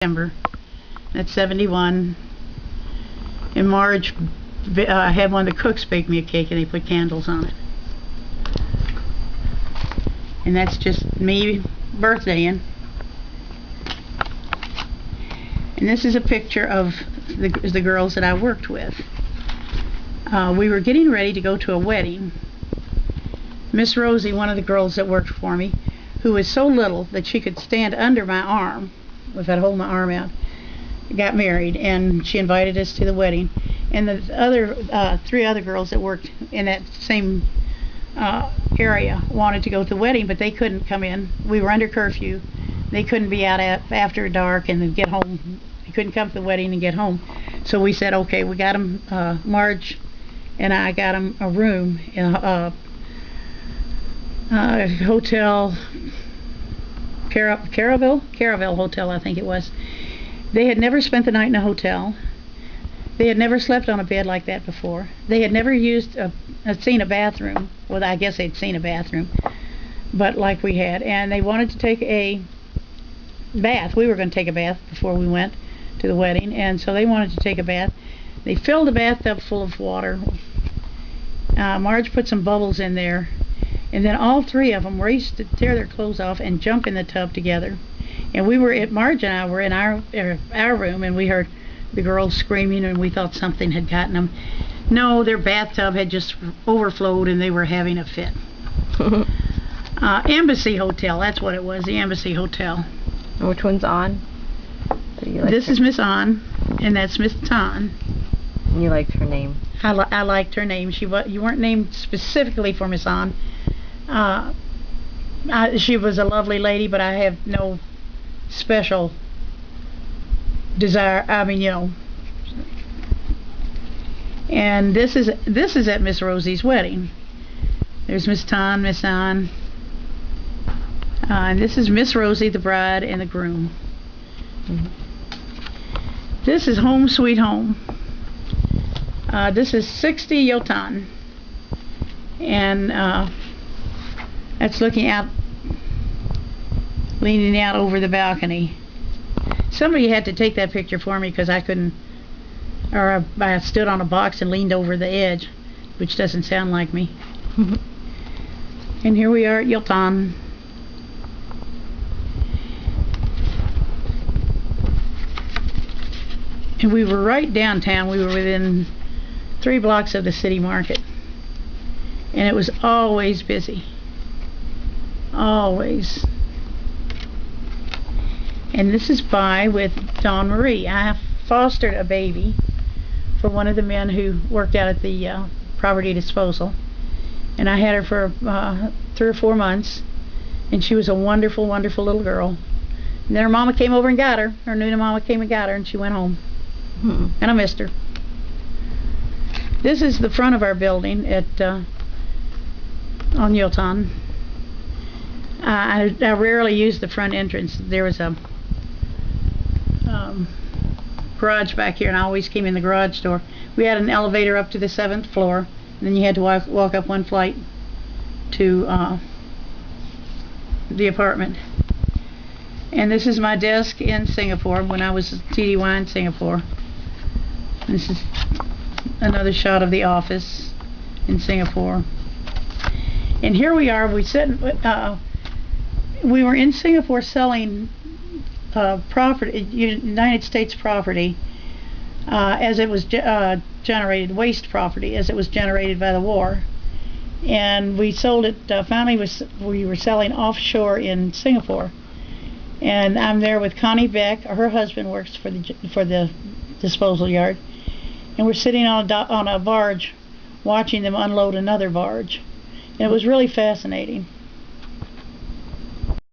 December. That's 71. In March, I had one of the cooks bake me a cake and they put candles on it. And that's just me birthdaying. And this is a picture of the girls that I worked with. We were getting ready to go to a wedding. Miss Rosie, one of the girls that worked for me, who was so little that she could stand under my arm, if I'd hold my arm out, got married, and she invited us to the wedding. And the other three other girls that worked in that same area wanted to go to the wedding, but they couldn't come in. We were under curfew. They couldn't be out after dark and then get home. They couldn't come to the wedding and get home. So we said, okay, we got them, Marge and I got them a room in a hotel, Caravel Hotel, I think it was. They had never spent the night in a hotel. They had never slept on a bed like that before. They had never seen a bathroom. Well, I guess they'd seen a bathroom, but like we had. And they wanted to take a bath. We were going to take a bath before we went to the wedding, and so they wanted to take a bath. They filled the bathtub full of water. Marge put some bubbles in there, and then all three of them raced to tear their clothes off and jump in the tub together. And Marge and I were in our room, and we heard the girls screaming, and we thought something had gotten them. No, their bathtub had just overflowed, and they were having a fit. Embassy Hotel, that's what it was, the Embassy Hotel. And which one's on? This is Miss An, and that's Miss Tan. And you liked her name? I liked her name. You weren't named specifically for Miss An. She was a lovely lady, but I have no special desire. I mean, you know. And this is at Miss Rosie's wedding. There's Miss Tan, Miss An, and this is Miss Rosie, the bride, and the groom. This is Home Sweet Home. This is 60 Yotan, and that's looking out, leaning out over the balcony. Somebody had to take that picture for me because I couldn't, or I stood on a box and leaned over the edge, which doesn't sound like me. And here we are at Yotan. And we were right downtown. We were within 3 blocks of the city market. And it was always busy. Always. And this is with Dawn Marie. I fostered a baby for one of the men who worked out at the property disposal. And I had her for 3 or 4 months. And she was a wonderful, wonderful little girl. And then her mama came over and got her. Her Nuna mama came and got her, and she went home. And I missed her. This is the front of our building at on Yotan. I rarely use the front entrance. There was a garage back here, and I always came in the garage door. We had an elevator up to the 7th floor, and then you had to walk up 1 flight to the apartment. And this is my desk in Singapore when I was TDY in Singapore. This is another shot of the office in Singapore. And here we are. We were in Singapore selling property, United States property, as it was generated, waste property, as it was generated by the war. And we sold it. Finally, we were selling offshore in Singapore. And I'm there with Connie Beck. Her husband works for the disposal yard. And we're sitting on a barge watching them unload another barge. And it was really fascinating.